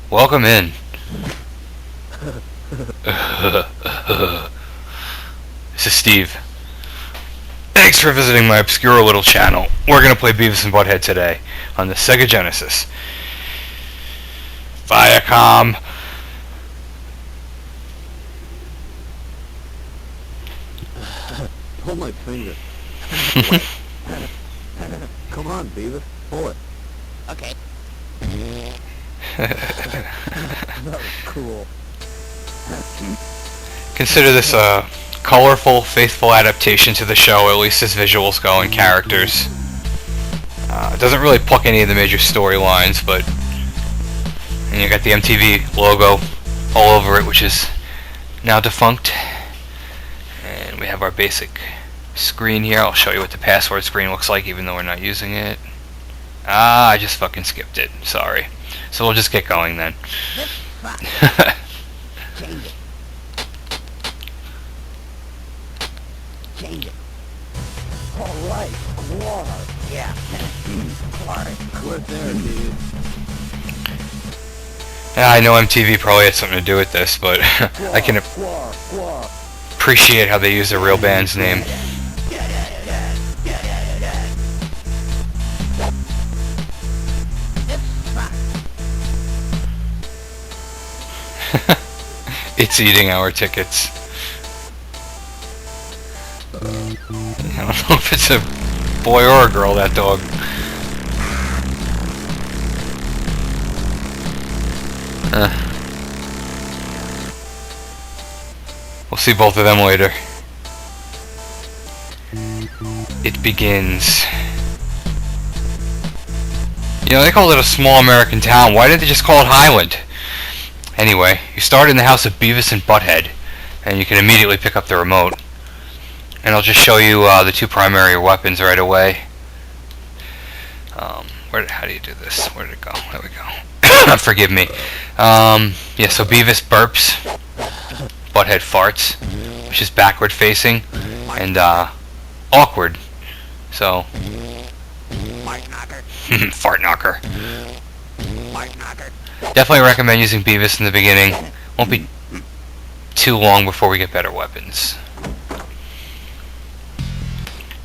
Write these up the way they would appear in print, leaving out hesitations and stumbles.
Welcome in. This is Steve. Thanks for visiting my obscure little channel. We're gonna play Beavis and Butthead today on the Sega Genesis. Viacom. Pull my finger. Come on, Beavis. Pull it. Okay. That was cool. Consider this a colorful, faithful adaptation to the show, at least as visuals go and characters. It doesn't really pluck any of the major storylines, but and you got the MTV logo all over it, which is now defunct. And we have our basic screen here. I'll show you what the password screen looks like, even though we're not using it. I just fucking skipped it. Sorry. So we'll just get going then. Change it. Change it. Alright, GWAR. Yeah. GWAR. Quit there, dude. Yeah, I know MTV probably had something to do with this, but I can appreciate how they use the real band's name. It's eating our tickets. I don't know if it's a boy or a girl, that dog. We'll see both of them later. It begins. You know, they called it a small American town. Why didn't they just call it Highland? Anyway, you start in the house of Beavis and Butthead, and you can immediately pick up the remote. And I'll just show you the two primary weapons right away. How do you do this? Where did it go? There we go. Forgive me. Yeah, so Beavis burps, Butthead farts, which is backward facing, and awkward. So, fart knocker. Definitely recommend using Beavis in the beginning. Won't be too long before we get better weapons.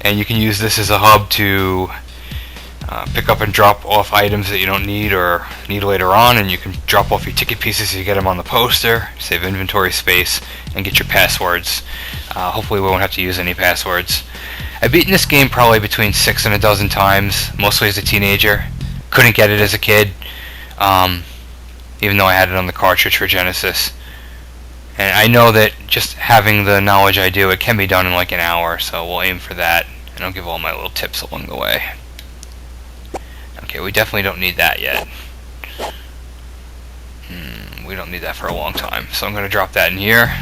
And you can use this as a hub to pick up and drop off items that you don't need or need later on, and you can drop off your ticket pieces so you get them on the poster, save inventory space, and get your passwords. Hopefully we won't have to use any passwords. I've beaten this game probably between 6 and a dozen times, mostly as a teenager. Couldn't get it as a kid, even though I had it on the cartridge for Genesis. And I know that just having the knowledge I do, it can be done in like an hour, so we'll aim for that, and I'll give all my little tips along the way. Okay, we definitely don't need that yet. We don't need that for a long time, so I'm going to drop that in here.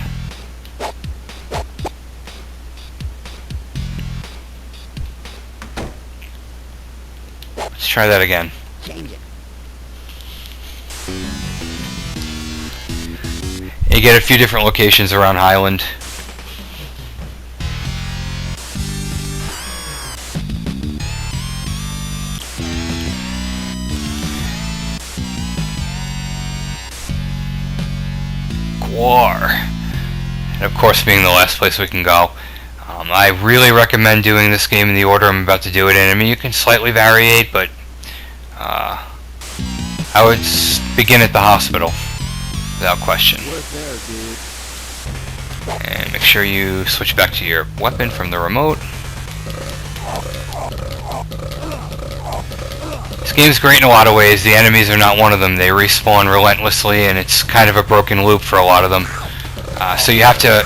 Let's try that again. Change it. You get a few different locations around Highland. GWAR. And of course, being the last place we can go. I really recommend doing this game in the order I'm about to do it in. I mean, you can slightly variate, but I would begin at the hospital, without question. And make sure you switch back to your weapon from the remote. This game's great in a lot of ways. The enemies are not one of them. They respawn relentlessly, and it's kind of a broken loop for a lot of them. So you have to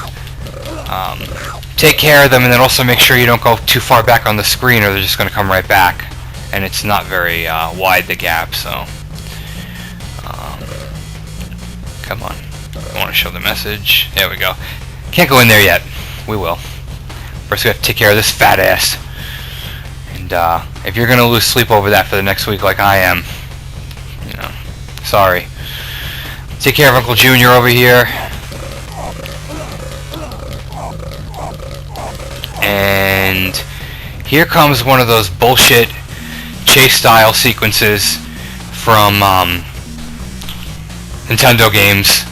take care of them, and then also make sure you don't go too far back on the screen, or they're just going to come right back. And it's not very wide, the gap, so... come on. I want to show the message. There we go. Can't go in there yet. We will. First we have to take care of this fat ass. And if you're going to lose sleep over that for the next week like I am, you know, sorry. Take care of Uncle Junior over here. And here comes one of those bullshit chase style sequences from Nintendo games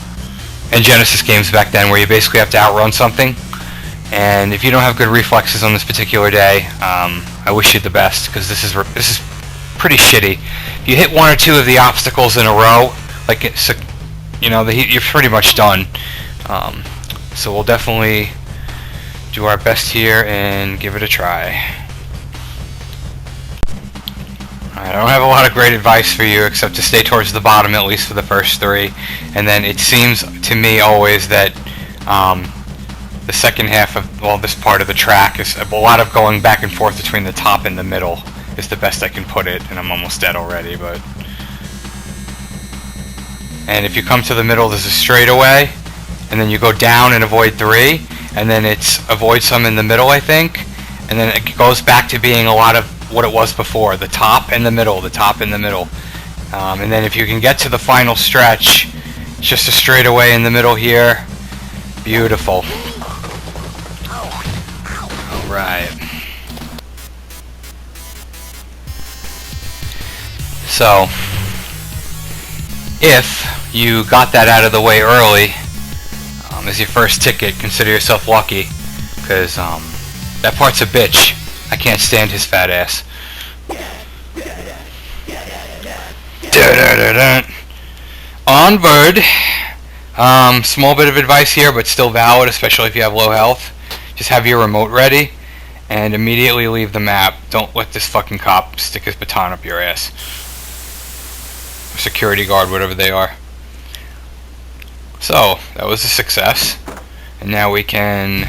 and Genesis games back then, where you basically have to outrun something. And if you don't have good reflexes on this particular day, I wish you the best, because this is pretty shitty. If you hit one or two of the obstacles in a row, like it's, you know, you're pretty much done. So we'll definitely do our best here and give it a try. I don't have a lot of great advice for you, except to stay towards the bottom, at least for the first three. And then it seems to me always that the second half of, well, this part of the track is a lot of going back and forth between the top and the middle is the best I can put it, and I'm almost dead already, but... And if you come to the middle, there's a straightaway, and then you go down and avoid 3, and then it's avoid some in the middle, I think, and then it goes back to being a lot of what it was before, the top and the middle, the top and the middle. And then if you can get to the final stretch, it's just a straightaway in the middle here. Beautiful. Alright. So, if you got that out of the way early, as your first ticket, consider yourself lucky, because that part's a bitch. I can't stand his fat ass. Onward. Small bit of advice here, but still valid, especially if you have low health. Just have your remote ready, and immediately leave the map. Don't let this fucking cop stick his baton up your ass. Or security guard, whatever they are. So, that was a success. And now we can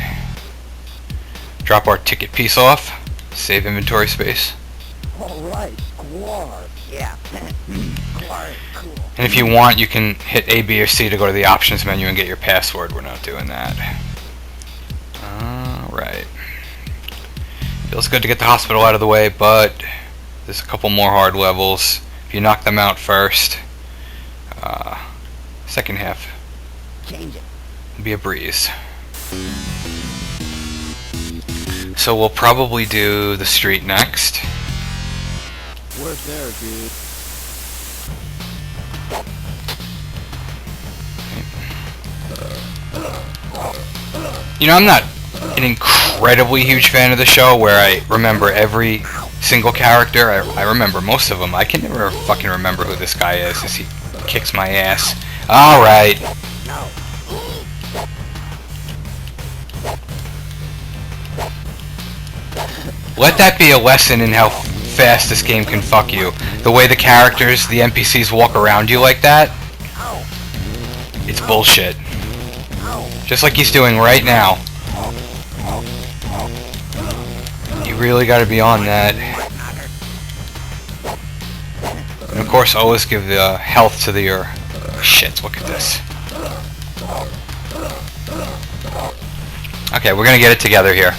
drop our ticket piece off. Save inventory space. Alright, GWAR. Yeah. GWAR is cool. And if you want, you can hit A, B, or C to go to the options menu and get your password. We're not doing that. Alright. Feels good to get the hospital out of the way, but there's a couple more hard levels. If you knock them out first, second half Change it. will be a breeze. So we'll probably do the street next. Work there, dude. You know, I'm not an incredibly huge fan of the show where I remember every single character. I remember most of them. I can never fucking remember who this guy is as he kicks my ass. Alright. No. Let that be a lesson in how fast this game can fuck you. The way the characters, the NPCs walk around you like that, it's bullshit. Just like he's doing right now. You really gotta be on that. And of course, always give the health to your... Shit, look at this. Okay, we're gonna get it together here.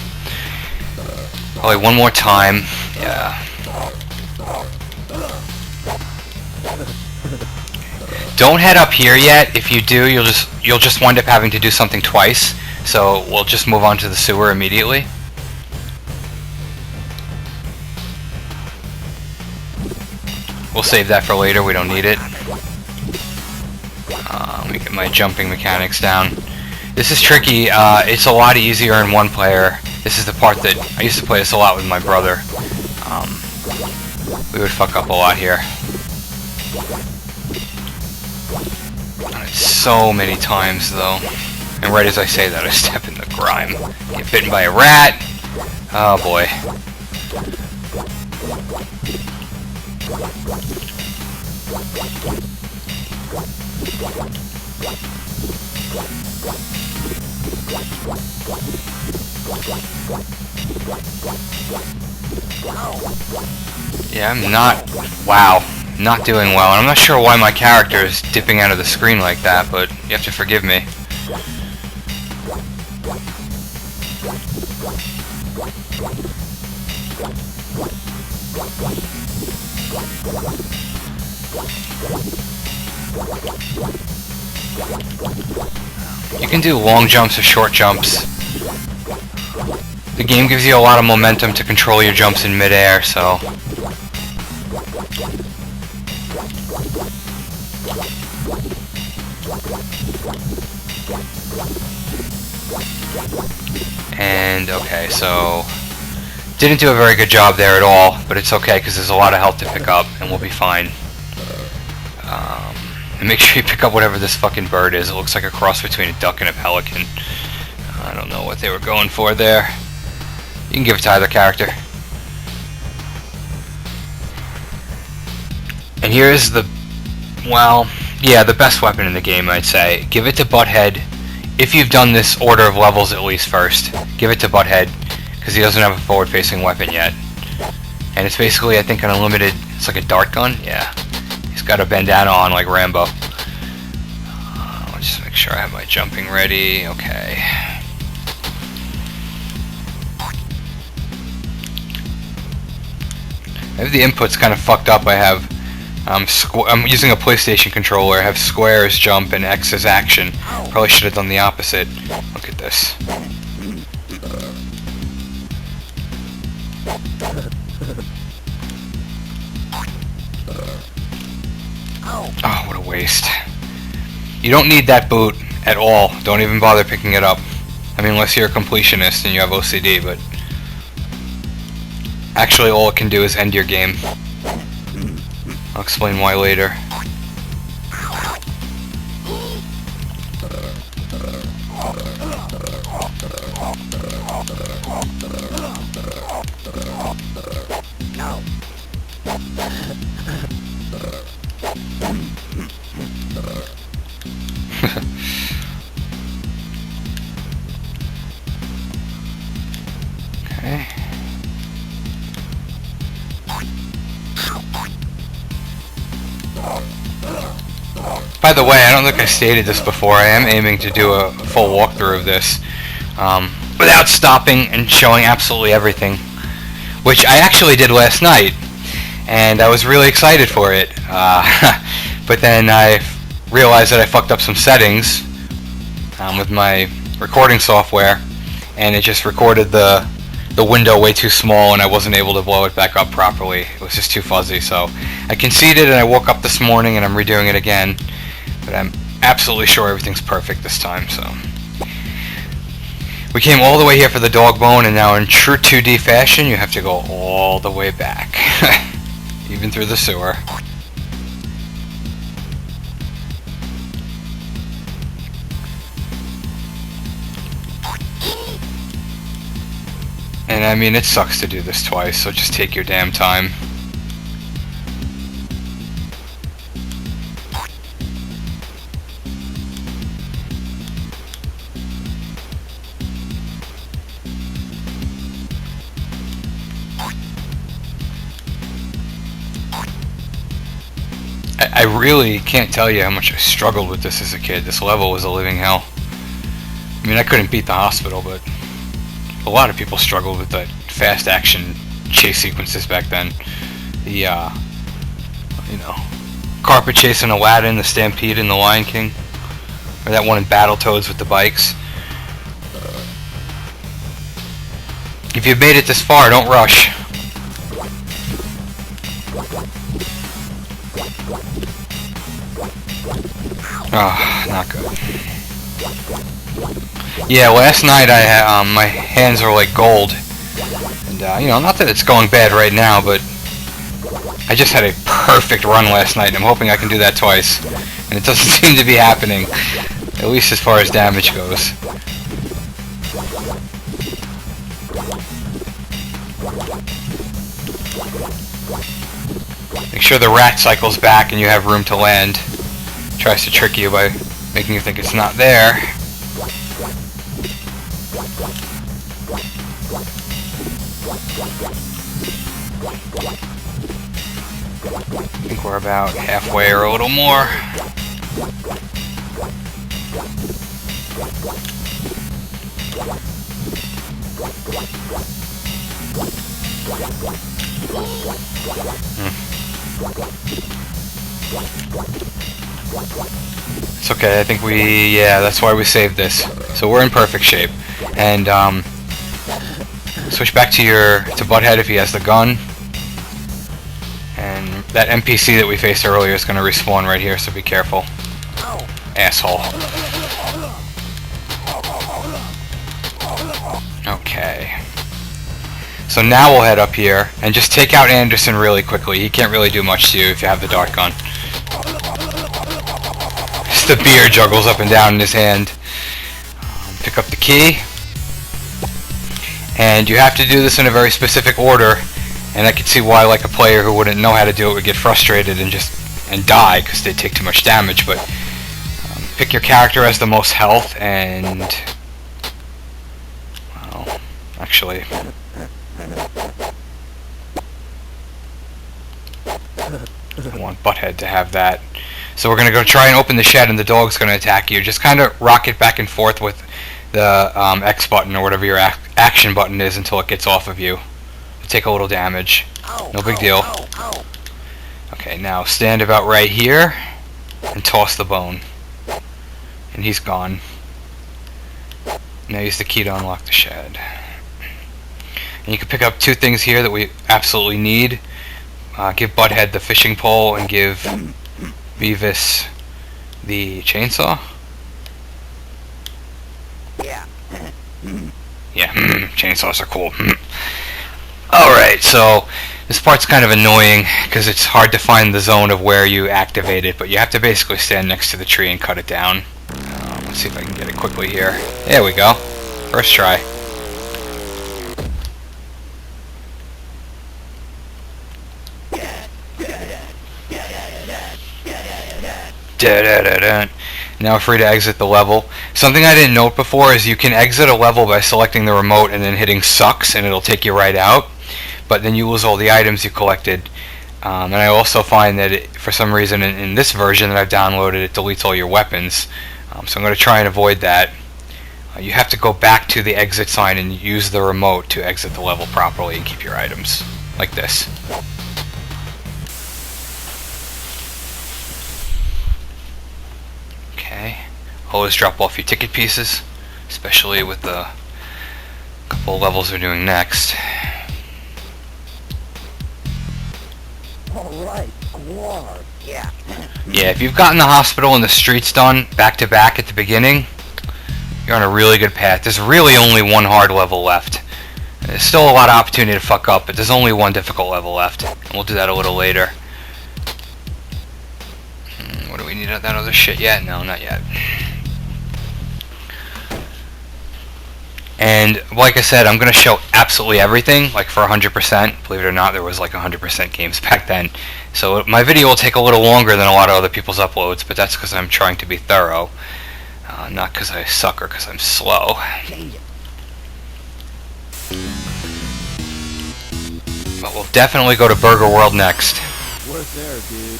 Probably one more time. Yeah. Don't head up here yet. If you do, you'll just wind up having to do something twice. So we'll just move on to the sewer immediately. We'll save that for later. We don't need it. Let me get my jumping mechanics down. This is tricky. It's a lot easier in one player. This is the part that I used to play this a lot with my brother. We would fuck up a lot here. So many times though. And right as I say that, I step in the grime. Get bitten by a rat. Oh boy. Yeah, I'm not... Wow. Not doing well. And I'm not sure why my character is dipping out of the screen like that, but you have to forgive me. You can do long jumps or short jumps. The game gives you a lot of momentum to control your jumps in midair, so... And, okay, so... didn't do a very good job there at all, but it's okay because there's a lot of health to pick up, and we'll be fine. And make sure you pick up whatever this fucking bird is. It looks like a cross between a duck and a pelican. I don't know what they were going for there. You can give it to either character. And here's the, well, yeah, the best weapon in the game, I'd say. Give it to Butthead. If you've done this order of levels at least first, give it to Butthead, because he doesn't have a forward-facing weapon yet. And it's basically, I think, an unlimited, it's like a dart gun? Yeah. He's got a bandana on like Rambo. Let's just make sure I have my jumping ready. Okay. I have the inputs kind of fucked up. I have I'm using a PlayStation controller. I have square as jump and X as action. Probably should have done the opposite. Look at this. Oh, what a waste. You don't need that boot at all. Don't even bother picking it up. I mean, unless you're a completionist and you have OCD, but... actually, all it can do is end your game. I'll explain why later. Okay. By the way, I don't think I stated this before. I am aiming to do a full walkthrough of this without stopping and showing absolutely everything, which I actually did last night, and I was really excited for it. But then I realized that I fucked up some settings with my recording software, and it just recorded the window way too small, and I wasn't able to blow it back up properly. It was just too fuzzy, so I conceded, and I woke up this morning and I'm redoing it again, but I'm absolutely sure everything's perfect this time. So we came all the way here for the dog bone, and now in true 2D fashion you have to go all the way back even through the sewer. And I mean, it sucks to do this twice, so just take your damn time. I really can't tell you how much I struggled with this as a kid. This level was a living hell. I mean, I couldn't beat the hospital, but a lot of people struggled with the fast action chase sequences back then. The, you know, carpet chase in Aladdin, the Stampede in The Lion King, or that one in Battletoads with the bikes. If you've made it this far, don't rush. Oh, not good. Yeah, last night I had, my hands are like gold, and you know, not that it's going bad right now, but I just had a perfect run last night, and I'm hoping I can do that twice, and it doesn't seem to be happening, at least as far as damage goes. Make sure the rat cycles back and you have room to land. Tries to trick you by making you think it's not there. I think we're about halfway or a little more. It's okay, I think yeah, that's why we saved this. So we're in perfect shape. And, switch back to Butthead if he has the gun. And that NPC that we faced earlier is going to respawn right here, so be careful. Asshole. Okay. So now we'll head up here and just take out Anderson really quickly. He can't really do much to you if you have the dart gun. Just the beer juggles up and down in his hand. Pick up the key. And you have to do this in a very specific order. And I can see why, like, a player who wouldn't know how to do it would get frustrated and die because they take too much damage. But pick your character as the most health and... well, actually... I want Butthead to have that. So we're going to go try and open the shed and the dog's going to attack you. Just kind of rock it back and forth with the X button or whatever your action button is until it gets off of you. It'll take a little damage. No big deal. Okay, now stand about right here and toss the bone. And he's gone. Now use the key to unlock the shed. And you can pick up 2 things here that we absolutely need. Give Butthead the fishing pole and give Beavis the chainsaw. Yeah, chainsaws are cool. Alright, so this part's kind of annoying because it's hard to find the zone of where you activate it, but you have to basically stand next to the tree and cut it down. Let's see if I can get it quickly here. There we go. First try. Now we're free to exit the level. Something I didn't note before is you can exit a level by selecting the remote and then hitting sucks and it'll take you right out, but then you lose all the items you collected. And I also find that for some reason in this version that I've downloaded, it deletes all your weapons. So I'm going to try and avoid that. You have to go back to the exit sign and use the remote to exit the level properly and keep your items like this. Okay, always drop off your ticket pieces, especially with the couple of levels we're doing next. Alright, GWAR. Yeah. Yeah, if you've gotten the hospital and the streets done back to back at the beginning, you're on a really good path. There's really only one hard level left. There's still a lot of opportunity to fuck up, but there's only one difficult level left. And we'll do that a little later. What do we need that other shit yet? No, not yet. And like I said, I'm going to show absolutely everything, like for 100%. Believe it or not, there was like 100% games back then. So my video will take a little longer than a lot of other people's uploads, but that's because I'm trying to be thorough. Not because I suck or because I'm slow. But we'll definitely go to Burger World next. Worth there, dude.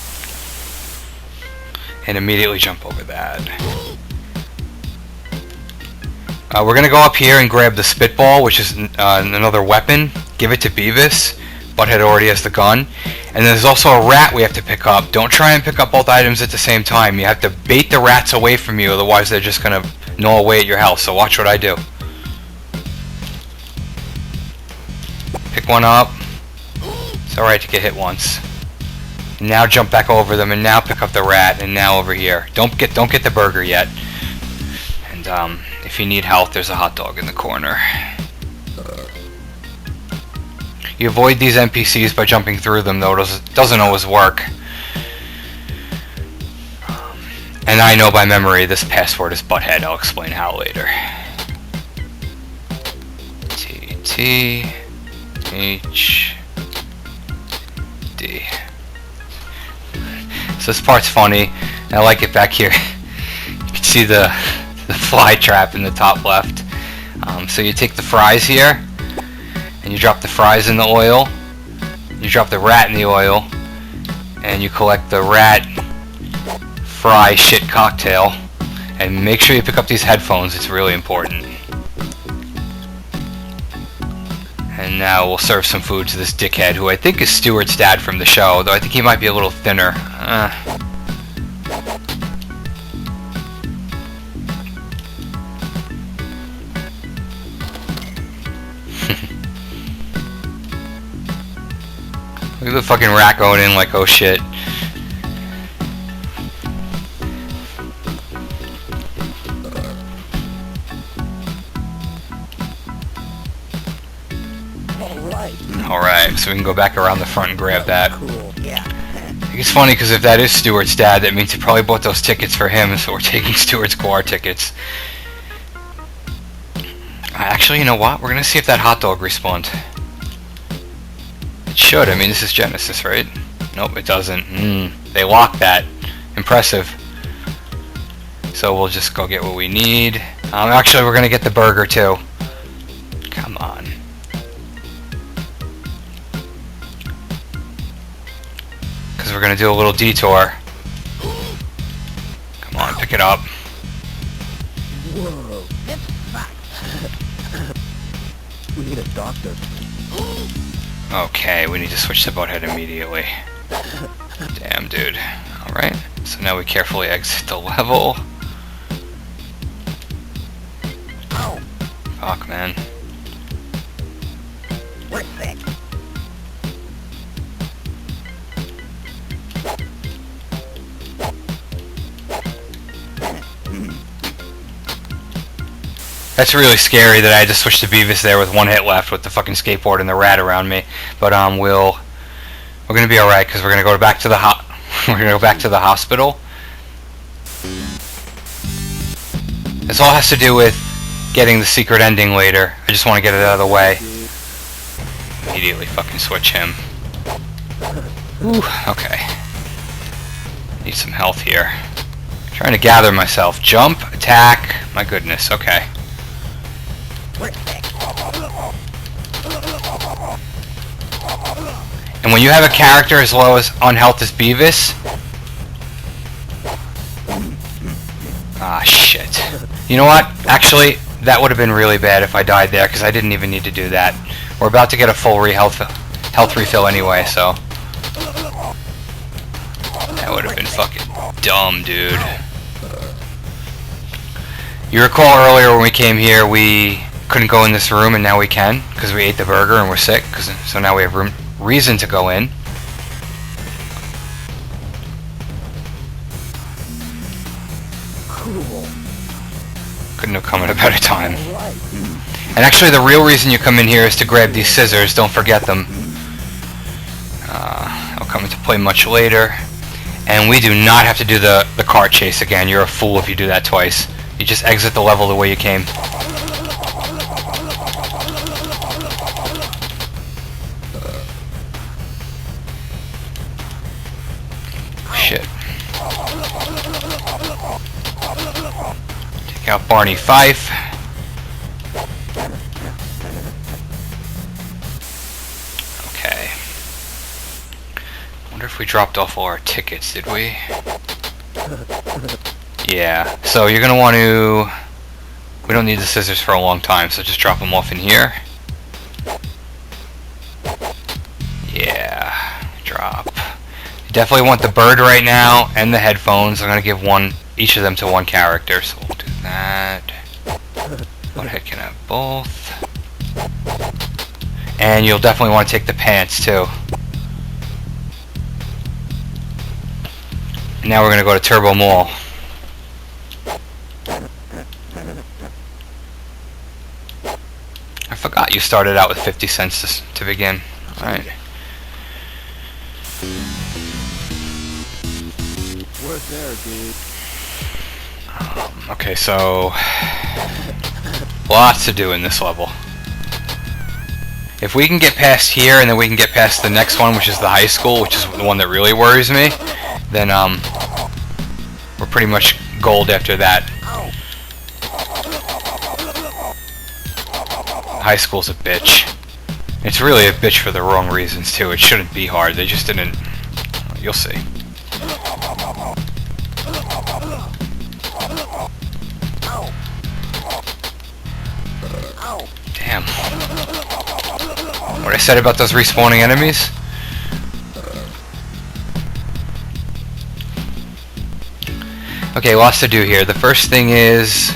And immediately jump over that. We're going to go up here and grab the spitball, which is another weapon. Give it to Beavis. Butthead already has the gun. And there's also a rat we have to pick up. Don't try and pick up both items at the same time. You have to bait the rats away from you, otherwise they're just going to gnaw away at your health. So watch what I do. Pick one up. It's alright to get hit once. And now jump back over them, and now pick up the rat, and now over here. Don't get the burger yet. And if you need health, there's a hot dog in the corner. You avoid these NPCs by jumping through them, though it doesn't always work. And I know by memory this password is Butthead. I'll explain how later. T-T-H-D. So this part's funny. I like it back here. You can see the fly trap in the top left. So you take the fries here, and you drop the fries in the oil. You drop the rat in the oil, and you collect the rat fry shit cocktail. And make sure you pick up these headphones. It's really important. And now we'll serve some food to this dickhead, who I think is Stewart's dad from the show, though I think he might be a little thinner. Look at the fucking rat going in like, oh shit. Alright, so we can go back around the front and grab that. Cool. Yeah. It's funny because if that is Stuart's dad, that means he probably bought those tickets for him, so we're taking Stuart's GWAR tickets. Actually, you know what? We're gonna see if that hot dog respawned. It should. I mean, this is Genesis, right? Nope, it doesn't. They locked that. Impressive. So we'll just go get what we need. Actually, we're gonna get the burger too. Come on. Because we're gonna do a little detour. Come on, pick it up. Whoa. We need a doctor. Okay, we need to switch to boathead immediately. Damn, dude. Alright, so now we carefully exit the level. Fuck, man. We're sick. That's really scary that I had to switch to Beavis there with one hit left with the fucking skateboard and the rat around me. But we're gonna be alright because we're gonna go back to the hospital. This all has to do with getting the secret ending later. I just want to get it out of the way. Immediately fucking switch him. Ooh, okay. Need some health here. Trying to gather myself. Jump, attack. My goodness, okay. And when you have a character as low as on health as Beavis... Ah, shit. You know what? Actually, that would have been really bad if I died there, because I didn't even need to do that. We're about to get a full health refill anyway, so... That would have been fucking dumb, dude. You recall earlier when we came here, we couldn't go in this room, and now we can, because we ate the burger and we're sick, so now we have reason to go in. Cool. Couldn't have come at a better time. And actually the real reason you come in here is to grab these scissors, don't forget them. I'll come into play much later. And we do not have to do the car chase again. You're a fool if you do that twice. You just exit the level the way you came. Shit. Take out Barney Fife. Okay. Wonder if we dropped off all our tickets, did we? Yeah. So you're gonna want to... We don't need the scissors for a long time, so just drop them off in here. Yeah. Drop. You definitely want the bird right now and the headphones. I'm gonna give each of them to one character, so we'll do that. Boathead can have both. And you'll definitely want to take the pants too. And now we're gonna go to Turbo Mall. I forgot you started out with 50 cents to begin. Alright. Worth there, dude. Okay, so... Lots to do in this level. If we can get past here and then we can get past the next one, which is the high school, which is the one that really worries me, then we're pretty much gold after that. High school's a bitch. It's really a bitch for the wrong reasons too. It shouldn't be hard. They just didn't... You'll see. Damn. What I said about those respawning enemies? Okay, lots to do here. The first thing is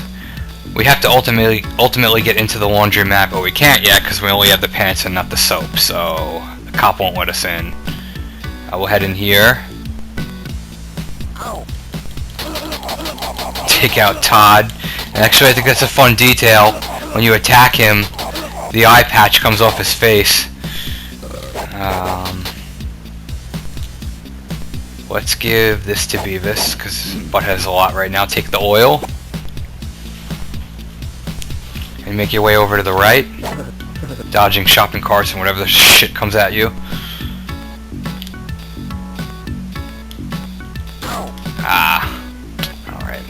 we have to ultimately get into the laundromat, but we can't yet because we only have the pants and not the soap, so the cop won't let us in. I will head in here. Take out Todd. And actually, I think that's a fun detail. When you attack him, the eye patch comes off his face. Let's give this to Beavis, because Butt has a lot right now. Take the oil. And make your way over to the right. Dodging shopping carts and whatever the shit comes at you. Alright.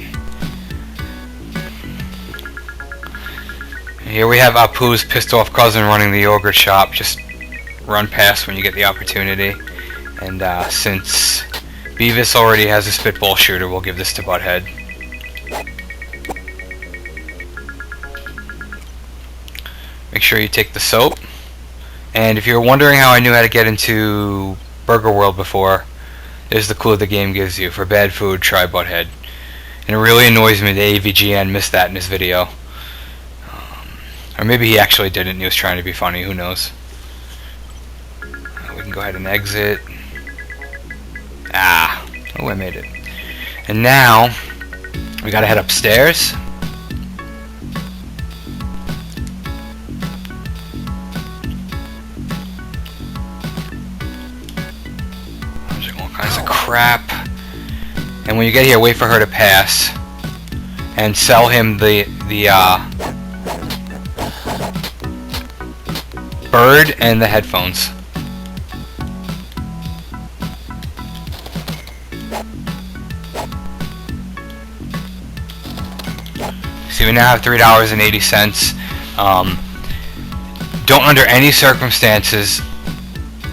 Here we have Apu's pissed off cousin running the yogurt shop. Just run past when you get the opportunity. And since Beavis already has a spitball shooter, we'll give this to Butthead. Make sure you take the soap. And if you're wondering how I knew how to get into Burger World before, there's the clue the game gives you. For bad food, try Butthead. And it really annoys me that AVGN missed that in his video. Or maybe he actually didn't and he was trying to be funny, who knows. We can go ahead and exit. Oh, I made it. And now, we gotta head upstairs. There's all kinds of crap. And when you get here, wait for her to pass. And sell him the bird and the headphones. See, we now have $3.80. Don't under any circumstances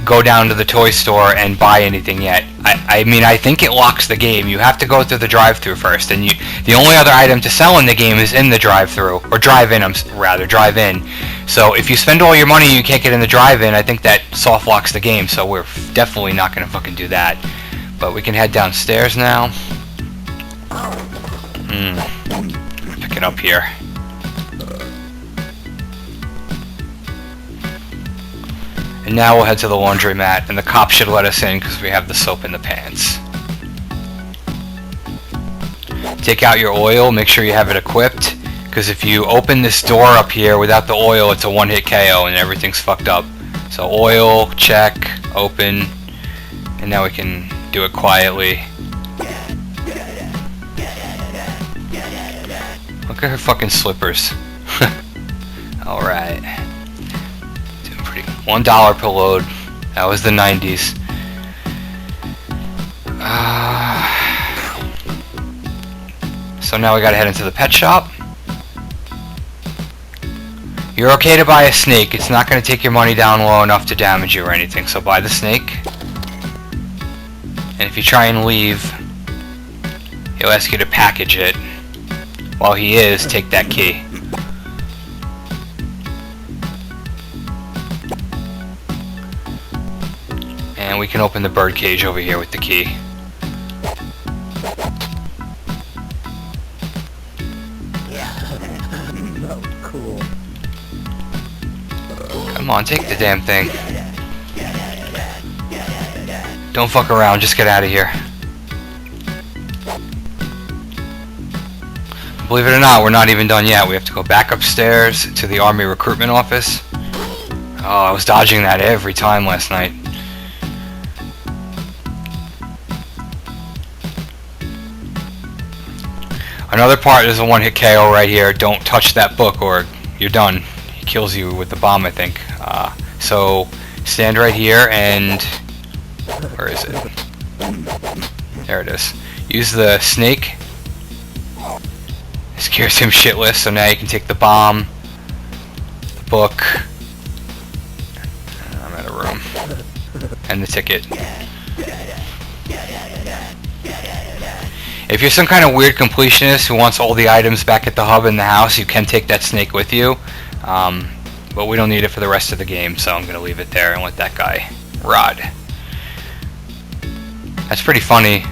go down to the toy store and buy anything yet. I mean, I think it locks the game. You have to go through the drive-thru first, and the only other item to sell in the game is in the drive-thru, or drive-in, drive-in. So if you spend all your money and you can't get in the drive-in, I think that soft locks the game, so we're definitely not going to fucking do that. But we can head downstairs now. Pick it up here. And now we'll head to the laundromat, and the cop should let us in because we have the soap in the pants. Take out your oil, make sure you have it equipped, because if you open this door up here without the oil, it's a one-hit KO and everything's fucked up. So oil, check, open, and now we can do it quietly. Look at her fucking slippers. Alright. Doing pretty. $1 per load. That was the 90s. So now we gotta head into the pet shop. You're okay to buy a snake. It's not gonna take your money down low enough to damage you or anything. So buy the snake. And if you try and leave, he'll ask you to package it. While he is, take that key. And we can open the bird cage over here with the key. That was cool. Come on, take the damn thing. Don't fuck around, just get out of here. Believe it or not, we're not even done yet. We have to go back upstairs to the Army recruitment office. Oh, I was dodging that every time last night. Another part is a one-hit KO right here. Don't touch that book or you're done. He kills you with the bomb, I think. So stand right here and... Where is it? There it is. Use the snake. It scares him shitless, so now you can take the bomb, the book, I'm out of room, and the ticket. If you're some kind of weird completionist who wants all the items back at the hub in the house, you can take that snake with you, but we don't need it for the rest of the game, so I'm going to leave it there and let that guy rod. That's pretty funny.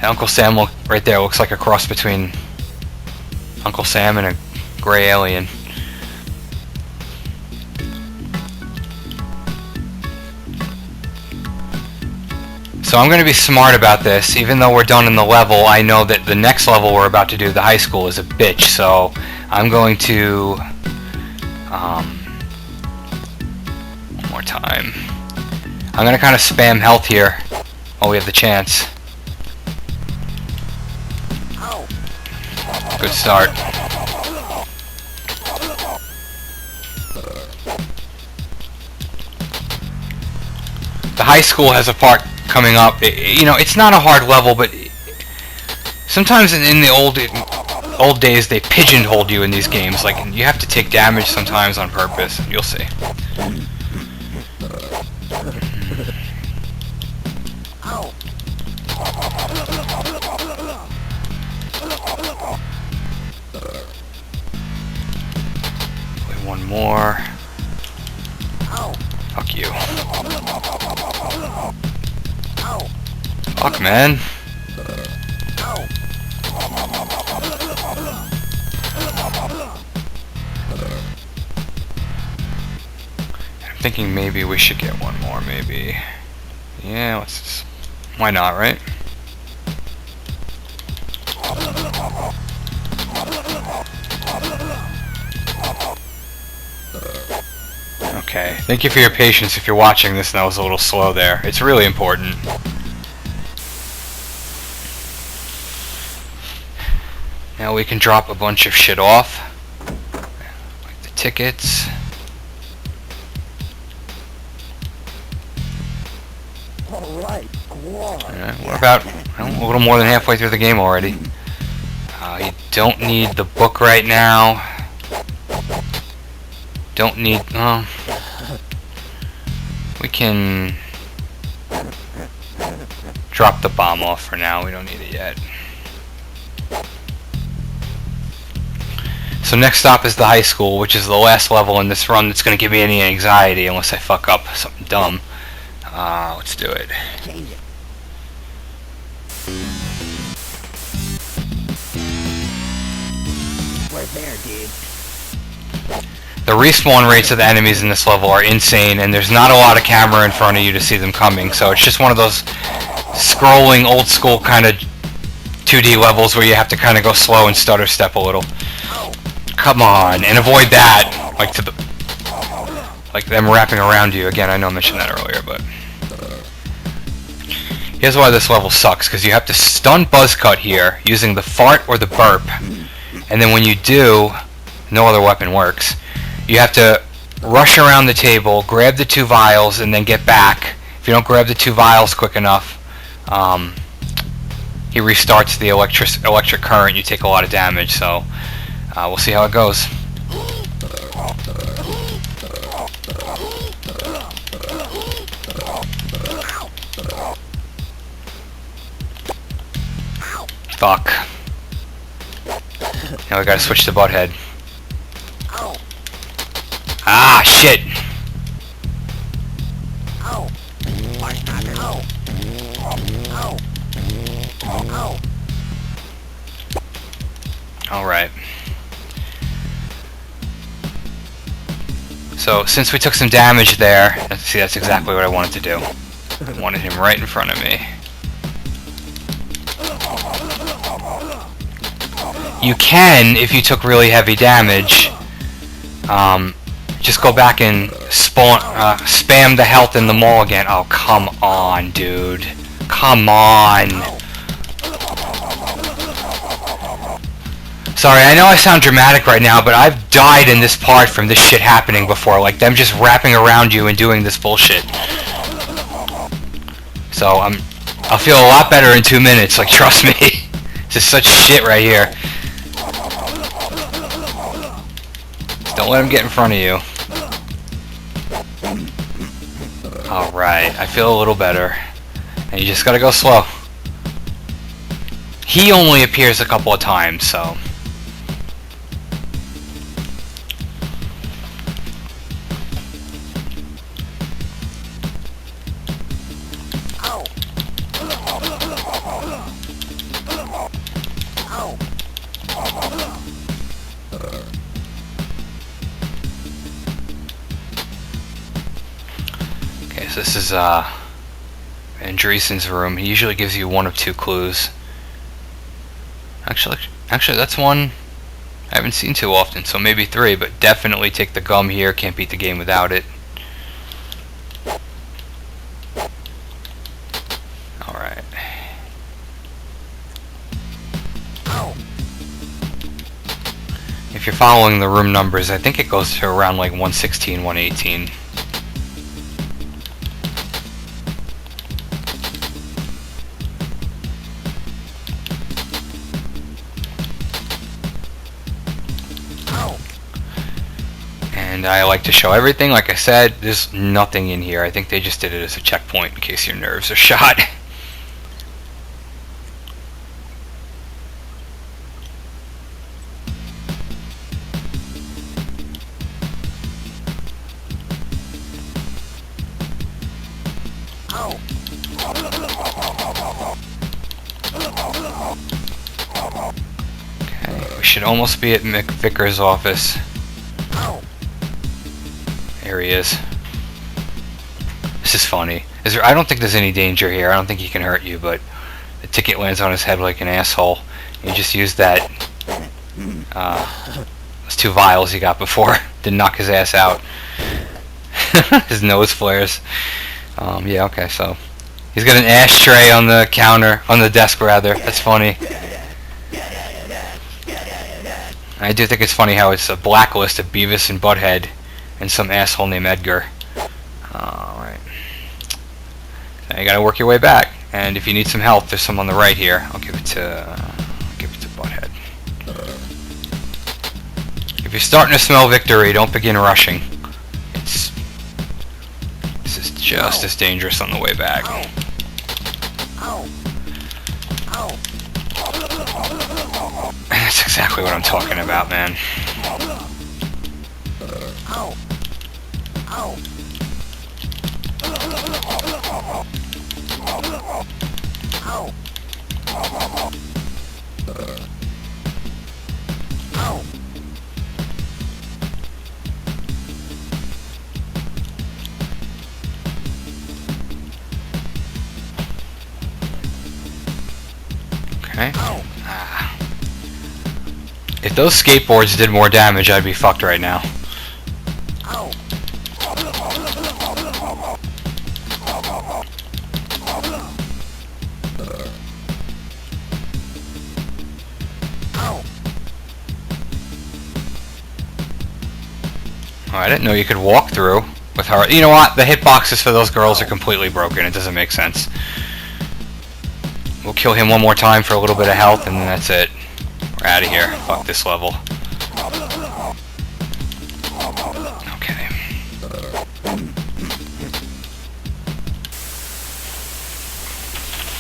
Uncle Sam right there looks like a cross between Uncle Sam and a gray alien. So I'm going to be smart about this. Even though we're done in the level, I know that the next level we're about to do, the high school, is a bitch. So I'm going to... one more time. I'm going to kind of spam health here while we have the chance. Good start. The high school has a part coming up. You know, it's not a hard level, but sometimes in the old days they pigeonholed you in these games. Like, you have to take damage sometimes on purpose. You'll see. One more. Fuck you. Fuck, man. I'm thinking maybe we should get one more, maybe. Yeah, let's just... Why not, right? Okay, thank you for your patience if you're watching this and I was a little slow there. It's really important. Now we can drop a bunch of shit off. Like the tickets. Alright, GWAR. We're about a little more than halfway through the game already. You don't need the book right now. Don't need... we can drop the bomb off for now. We don't need it yet. So next stop is the high school, which is the last level in this run that's going to give me any anxiety unless I fuck up something dumb. Let's do it. Change it. We're there, dude. The respawn rates of the enemies in this level are insane, and there's not a lot of camera in front of you to see them coming, so it's just one of those scrolling, old school kind of 2D levels where you have to kind of go slow and stutter step a little. Come on, and avoid that, like them wrapping around you. Again, I know I mentioned that earlier, but here's why this level sucks, because you have to stun Buzzcut here using the fart or the burp, and then when you do, no other weapon works. You have to rush around the table, grab the 2 vials, and then get back. If you don't grab the 2 vials quick enough, he restarts the electric current. You take a lot of damage, so we'll see how it goes. Fuck. Now we gotta switch to Butthead. Ah, shit! Alright. So, since we took some damage there, see, that's exactly what I wanted to do. I wanted him right in front of me. You can, if you took really heavy damage, just go back and spam the health in the mall again. Oh, come on, dude. Come on. Sorry, I know I sound dramatic right now, but I've died in this part from this shit happening before. Like, them just wrapping around you and doing this bullshit. So, I'll feel a lot better in 2 minutes, like, trust me. This is such shit right here. Just don't let him get in front of you. Alright, I feel a little better. And you just gotta go slow. He only appears a couple of times, so... Okay, so this is in 𝐁𝐮's room. He usually gives you one of two clues. Actually, that's one I haven't seen too often, so maybe three, but definitely take the gum here. Can't beat the game without it. Alright. If you're following the room numbers, I think it goes to around like 116, 118. And I like to show everything. Like I said, there's nothing in here. I think they just did it as a checkpoint in case your nerves are shot. Okay, we should almost be at McVicker's office. There he is. This is funny. I don't think there's any danger here. I don't think he can hurt you, but the ticket lands on his head like an asshole. You just use that those 2 vials he got before to knock his ass out. His nose flares. Yeah, okay, so he's got an ashtray on the counter, on the desk rather. That's funny. I do think it's funny how it's a blacklist of Beavis and Butthead and some asshole named Edgar. Alright. Now you gotta work your way back. And if you need some help, there's some on the right here. I'll give it to Butthead. If you're starting to smell victory, don't begin rushing. This is just as dangerous on the way back. That's exactly what I'm talking about, man. Okay. If those skateboards did more damage, I'd be fucked right now. Oh, I didn't know you could walk through with her. You know what? The hitboxes for those girls are completely broken. It doesn't make sense. We'll kill him one more time for a little bit of health, and then that's it. We're out of here. Fuck this level. Okay.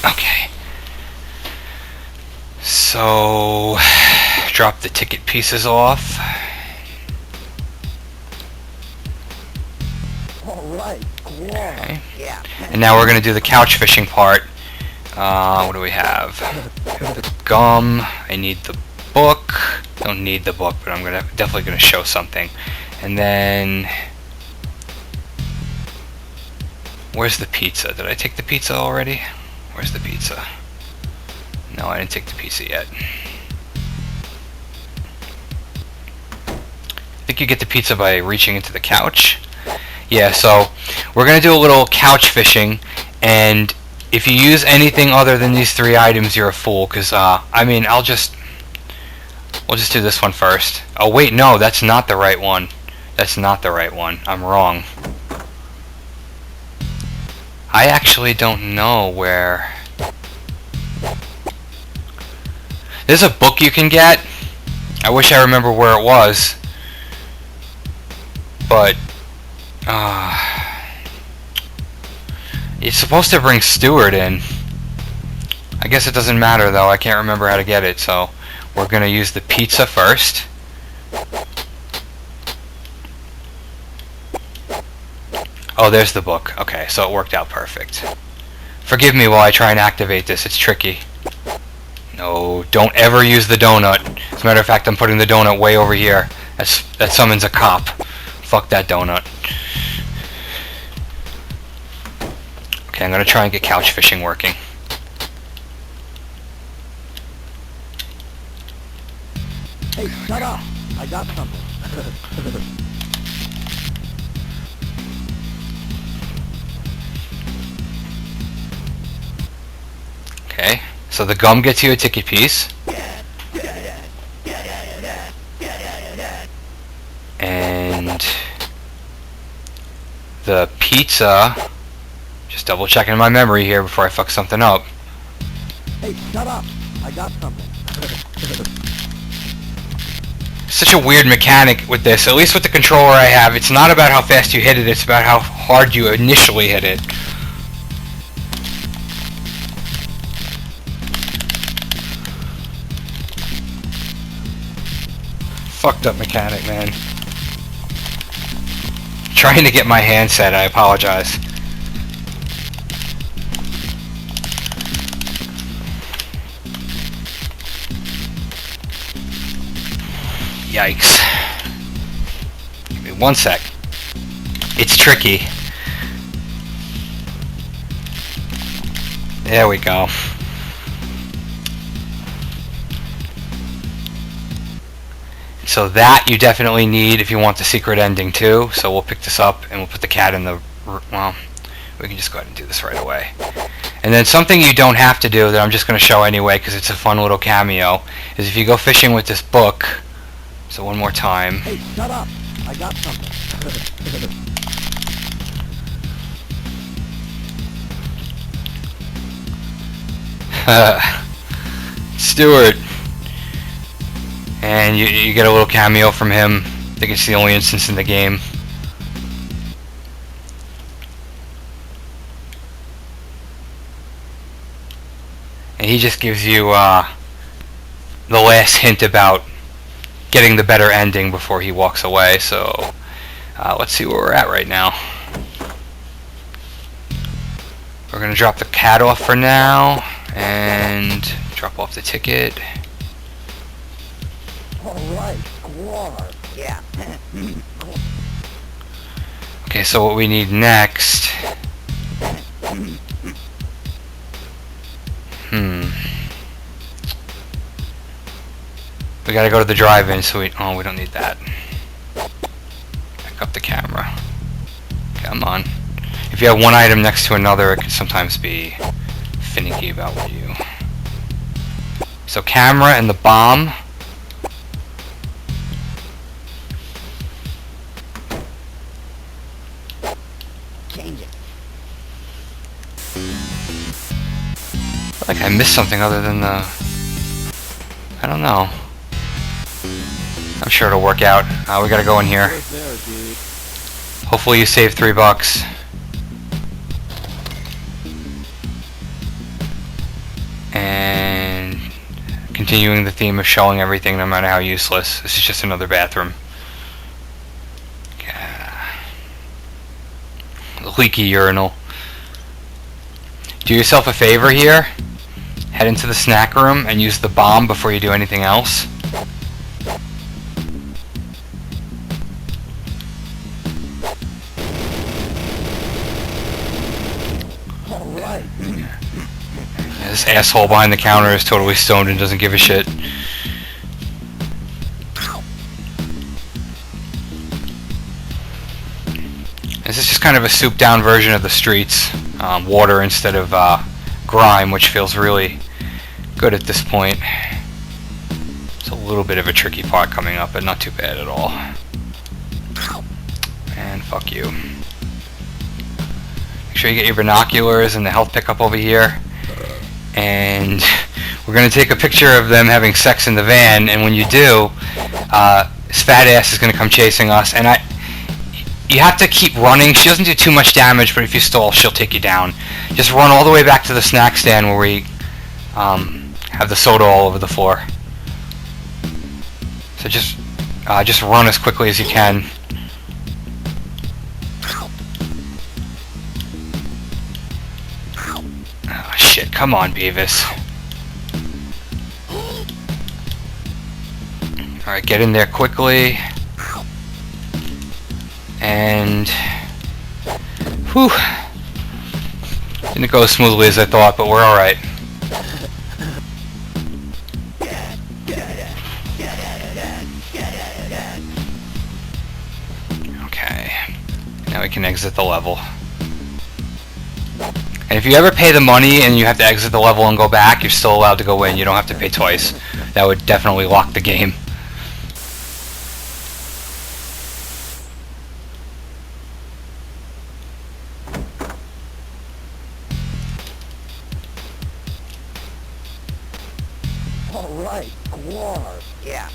Okay. So, drop the ticket pieces off. Alright, Okay. yeah. And now we're going to do the couch fishing part. What do we have? We have the gum. I need the book. Don't need the book, but I'm definitely gonna show something. And then, where's the pizza? Did I take the pizza already? Where's the pizza? No, I didn't take the pizza yet. I think you get the pizza by reaching into the couch. Yeah, so we're gonna do a little couch fishing, and if you use anything other than these 3 items, you're a fool, because, I mean, we'll just do this one first. Oh, wait, no, that's not the right one. That's not the right one. I'm wrong. I actually don't know where... There's a book you can get. I wish I remember where it was. But, you're supposed to bring Stewart in. I guess it doesn't matter though. I can't remember how to get it, so we're gonna use the pizza first. Oh, there's the book. Okay, so it worked out perfect. Forgive me while I try and activate this. It's tricky. No, don't ever use the donut. As a matter of fact, I'm putting the donut way over here. That summons a cop. Fuck that donut. Okay, I'm gonna try and get couch fishing working. Hey, shut up! I got something. Okay, so the gum gets you a ticket piece. And the pizza, just double checking my memory here before I fuck something up. Hey, shut up! I got something. Such a weird mechanic with this, at least with the controller I have. It's not about how fast you hit it, it's about how hard you initially hit it. Fucked up mechanic, man. Trying to get my hand set, I apologize. Yikes. Give me one sec. It's tricky. There we go. So that you definitely need if you want the secret ending too. So we'll pick this up and we'll put the cat in the... Well, we can just go ahead and do this right away. And then something you don't have to do that I'm just going to show anyway because it's a fun little cameo is if you go fishing with this book. So one more time. Hey, shut up! I got something. Stuart. And you get a little cameo from him. I think it's the only instance in the game. And he just gives you the last hint about getting the better ending before he walks away. So let's see where we're at right now. We're going to drop the cat off for now and drop off the ticket. Alright, GWAR. Yeah. Okay, so what we need next... We gotta go to the drive-in, so we don't need that. Pick up the camera. Come on. If you have one item next to another, it can sometimes be finicky about what you... So camera and the bomb. Change it. Like I missed something other than the... I don't know. I'm sure it'll work out. We gotta go in here. There, dude. Hopefully you save $3. And continuing the theme of showing everything no matter how useless. This is just another bathroom. The leaky urinal. Do yourself a favor here. Head into the snack room and use the bomb before you do anything else. Alright. This asshole behind the counter is totally stoned and doesn't give a shit. This is just kind of a souped down version of the streets. Water instead of grime, which feels really good at this point. It's a little bit of a tricky part coming up, but not too bad at all. And fuck you. Make sure you get your binoculars and the health pickup over here. And we're going to take a picture of them having sex in the van, and when you do, this fat ass is going to come chasing us, and you have to keep running. She doesn't do too much damage, but if you stall, she'll take you down. Just run all the way back to the snack stand where we have the soda all over the floor. So just run as quickly as you can. Oh shit, come on, Beavis. Alright, get in there quickly. And whew, Didn't go as smoothly as I thought, but we're alright. Okay. Now we can exit the level. And if you ever pay the money and you have to exit the level and go back, you're still allowed to go in. You don't have to pay twice. That would definitely lock the game. Alright, GWAR. Yeah.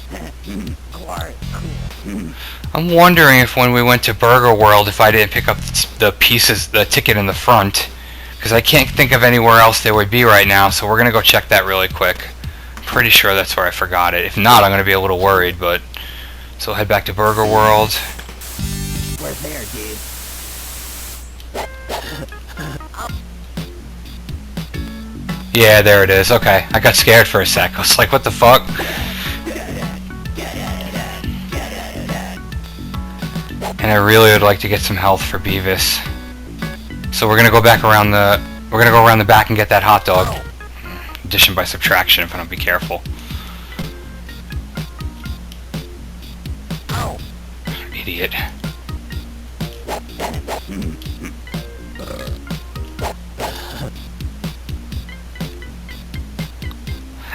GWAR is cool. I'm wondering if when we went to Burger World, if I didn't pick up the pieces, the ticket in the front, because I can't think of anywhere else they would be right now, so we're going to go check that really quick. Pretty sure that's where I forgot it. If not, I'm going to be a little worried, but... So we'll head back to Burger World. Where's there, dude? Yeah, there it is. Okay, I got scared for a sec. I was like, what the fuck? And I really would like to get some health for Beavis. So we're gonna go back around the... We're gonna go around the back and get that hot dog. Addition by subtraction if I don't be careful. Idiot.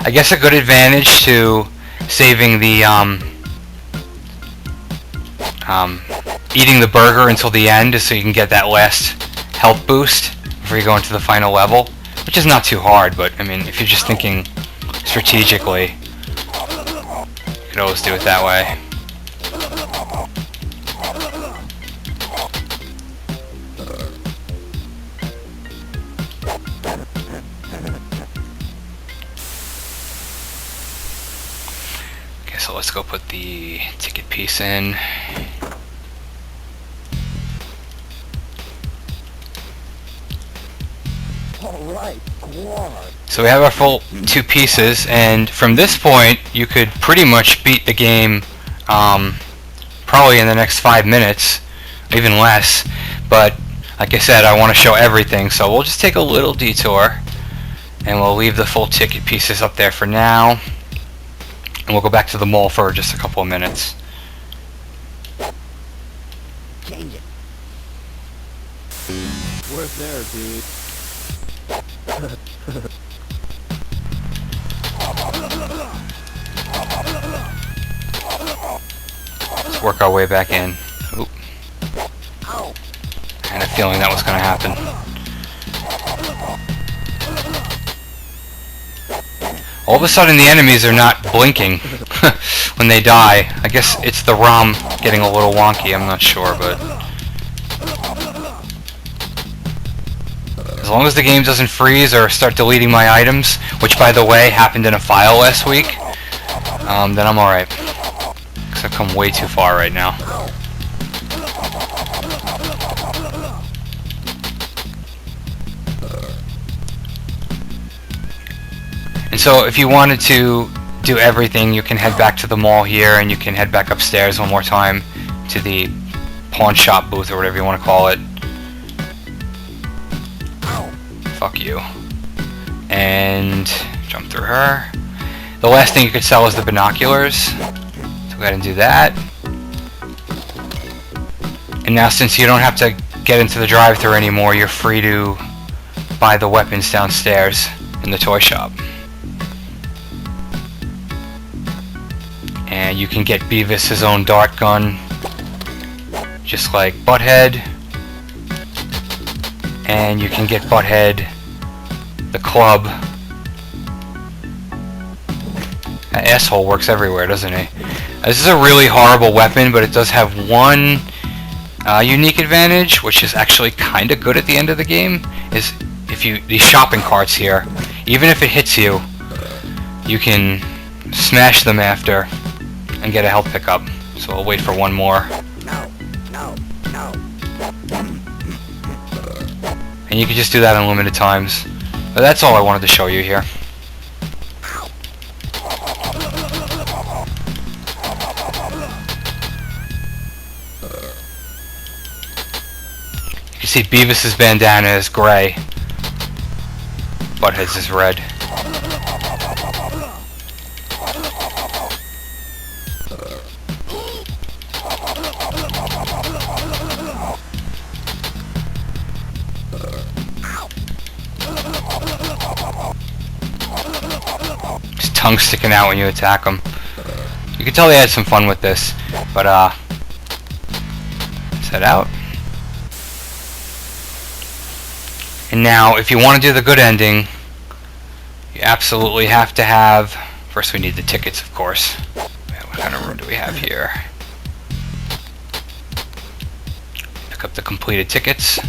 I guess a good advantage to saving the eating the burger until the end is so you can get that last health boost before you go into the final level, which is not too hard, but I mean if you're just thinking strategically, you could always do it that way. So let's go put the ticket piece in. Alright, GWAR. So we have our full 2 pieces, and from this point you could pretty much beat the game probably in the next 5 minutes, even less. But like I said, I want to show everything, so we'll just take a little detour and we'll leave the full ticket pieces up there for now. And we'll go back to the mall for just a couple of minutes. Change it. Where's there, dude? Let's work our way back in. Oop. Oh. I had a feeling that was going to happen. All of a sudden the enemies are not blinking when they die. I guess it's the ROM getting a little wonky, I'm not sure, but... As long as the game doesn't freeze or start deleting my items, which by the way happened in a file last week, then I'm alright. Because I've come way too far right now. And so if you wanted to do everything, you can head back to the mall here and you can head back upstairs one more time to the pawn shop booth or whatever you want to call it. Fuck you. And jump through her. The last thing you could sell is the binoculars. So go ahead and do that. And now since you don't have to get into the drive-thru anymore, you're free to buy the weapons downstairs in the toy shop. And you can get Beavis his own dart gun, just like Butthead. And you can get Butthead the club. That asshole works everywhere, doesn't he? This is a really horrible weapon, but it does have one unique advantage, which is actually kind of good at the end of the game, is if you, these shopping carts here, even if it hits you, you can smash them after and get a health pickup. So I'll wait for one more. No. And you can just do that unlimited times. But that's all I wanted to show you here. You can see Beavis's bandana is gray. Butthead's is red. His tongue sticking out when you attack him. You can tell they had some fun with this, but let's head out. And now, if you want to do the good ending, you absolutely have to have... First we need the tickets, of course. What kind of room do we have here? Pick up the completed tickets.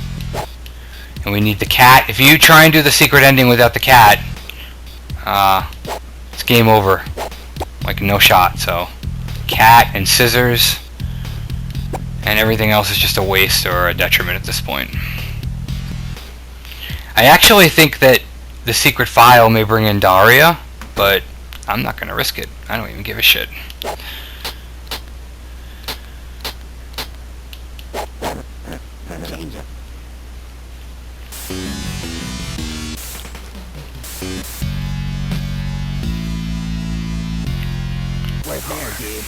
And we need the cat. If you try and do the secret ending without the cat, it's game over. Like, no shot. So, cat and scissors. And everything else is just a waste or a detriment at this point. I actually think that the secret file may bring in Daria, but I'm not going to risk it. I don't even give a shit. Where's there, dude?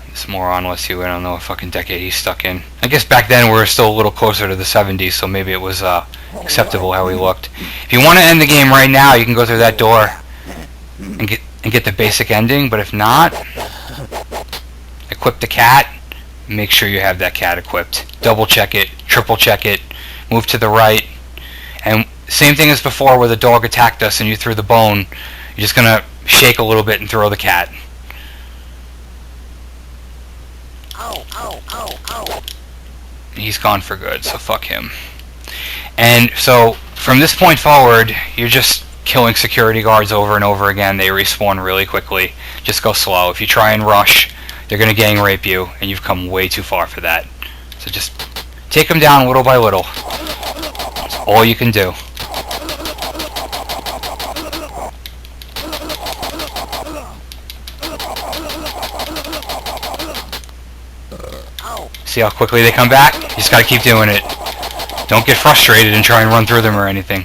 This moron lets you in. I don't know what fucking decade he's stuck in. I guess back then we were still a little closer to the 70s, so maybe it was acceptable how he looked. If you want to end the game right now, you can go through that door and get the basic ending, but if not, equip the cat. Make sure you have that cat equipped. Double check it, triple check it, move to the right, and same thing as before where the dog attacked us and you threw the bone. You're just gonna shake a little bit and throw the cat. He's gone for good, so fuck him. And so from this point forward, you're just killing security guards over and over again. They respawn really quickly. Just go slow. If you try and rush, they're going to gang rape you, and you've come way too far for that. So just take them down little by little. That's all you can do. See how quickly they come back? You just gotta keep doing it. Don't get frustrated and try and run through them or anything.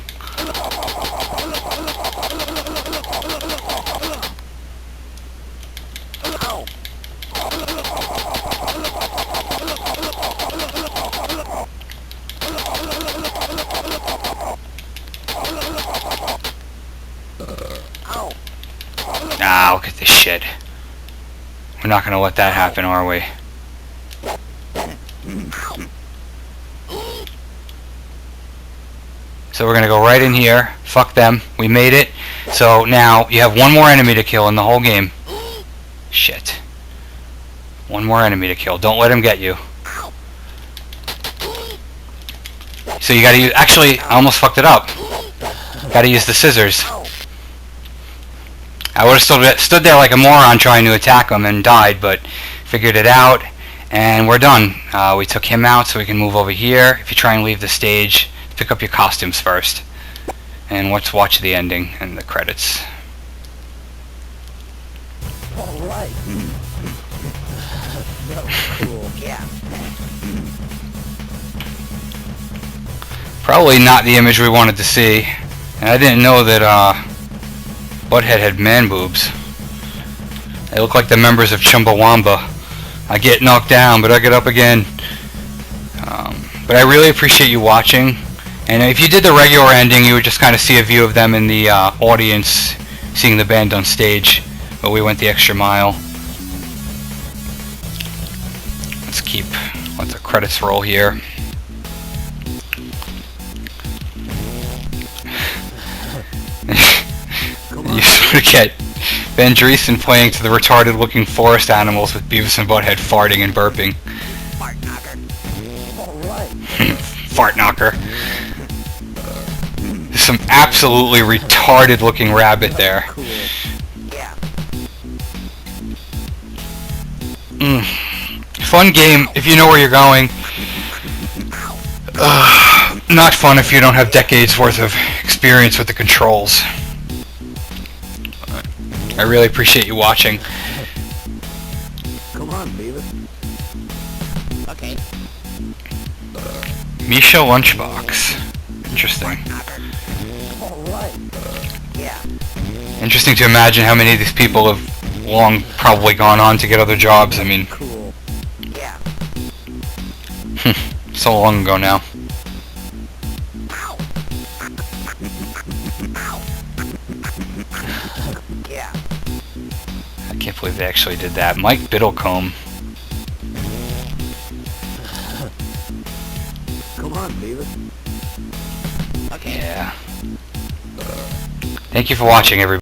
Ah, look at this shit. We're not gonna let that happen, are we? So we're going to go right in here. Fuck them. We made it. So now you have one more enemy to kill in the whole game. Shit. One more enemy to kill. Don't let him get you. So you got to use... Actually, I almost fucked it up. Got to use the scissors. I would have stood there like a moron trying to attack him and died, but figured it out. And we're done. We took him out, so we can move over here. If you try and leave the stage, pick up your costumes first. And let's watch the ending and the credits. Alright. Cool, yeah. Probably not the image we wanted to see. And I didn't know that Butthead had man boobs. They look like the members of Chumbawamba. I get knocked down, but I get up again. But I really appreciate you watching. And if you did the regular ending, you would just kind of see a view of them in the audience, seeing the band on stage. But we went the extra mile. Let the credits roll here. You sort of get Ben Dreesen playing to the retarded-looking forest animals with Beavis and Butthead farting and burping. Fart knocker. Alright. Fart knocker. There's some absolutely retarded-looking rabbit there. Cool. Yeah. Fun game if you know where you're going. Not fun if you don't have decades worth of experience with the controls. I really appreciate you watching. Come on, Beavis. Okay. Misha Lunchbox. Interesting. Alright. Yeah. Interesting to imagine how many of these people have long probably gone on to get other jobs. I mean, Cool. Yeah. so long ago now. Ow. Ow. Yeah. I can't believe they actually did that. Mike Biddlecombe. Come on, Beavis. Okay. Yeah. Thank you for watching, everybody.